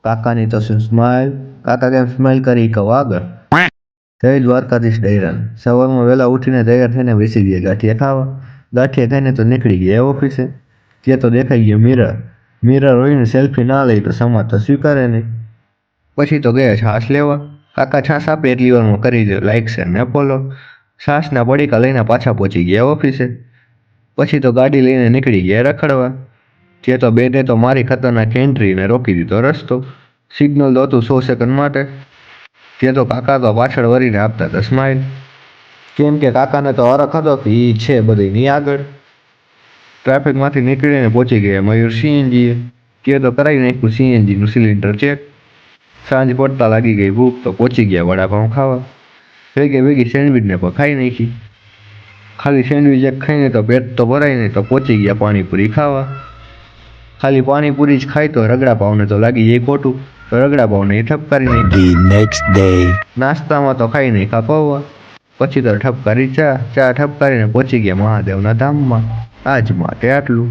કાકાની તો શું સ્માઇલ. કાકા કેમ સ્માઇલ કરી કહો આગળ. જય દ્વારકાધીશ દૈરાન. સવારમાં વહેલા ઉઠીને તૈયાર થઈને બેસી ગયા ગાંઠિયા ખાવા. ગાંઠિયા ખાઈને તો નીકળી ગયા ઓફિસે. ત્યાં તો દેખાઈ ગયો મિરર. મિરર હોઈને સેલ્ફી ના લઈ તો સમાજ તો સ્વીકારે નહીં. પછી તો ગયા છાશ લેવા. કાકા છાશ આપે એટલી વારમાં કરી દે લાઈક શેર ને ફોલો. છાશના પડીકા લઈને પાછા પહોંચી ગયા ઓફિસે. પછી તો ગાડી લઈને નીકળી ગયા રખડવા. ત્યાં તો બેને તો મારી ખતરનાક એન્ટ્રીને રોકી દીધો રસ્તો. સિગ્નલ તો હતું 100 સેકન્ડ માટે. ત્યાં તો કાકા તો પાછળ વળીને આપતા હતા સ્માઇલ. કેમ કે કાકાને તો હરખ હતો કે એ છે બધીની આગળ. ટ્રાફિકમાંથી નીકળીને પહોંચી ગયા મયુર સીએનજીએ. ત્યાં તો કરાવી નાખ્યું સીએનજીનું સિલિન્ડર ચેક. સાંજ પડતા લાગી ગઈ ભૂખ તો પહોંચી ગયા વડાપાઉં ખાવા. ભેગી સેન્ડવિચને પણ ખાઈ નાખી. ખાલી સેન્ડવિચ એક ખાઈને તો પેટ તો ભરાય નહીં તો પહોંચી ગયા પાણીપુરી ખાવા. ખાલી પાણીપુરી જ ખાય તો રગડા પાવને તો લાગી જાય ખોટું. તો રગડા પાવને એ ઠપકારી નાખી. The next day. નાસ્તામાં તો ખાઈ નાખ્યા પૌવા. પછી તો ઠપકારી ચા ઠપકારીને પહોંચી ગયા મહાદેવના ધામમાં. આજ માટે આટલું.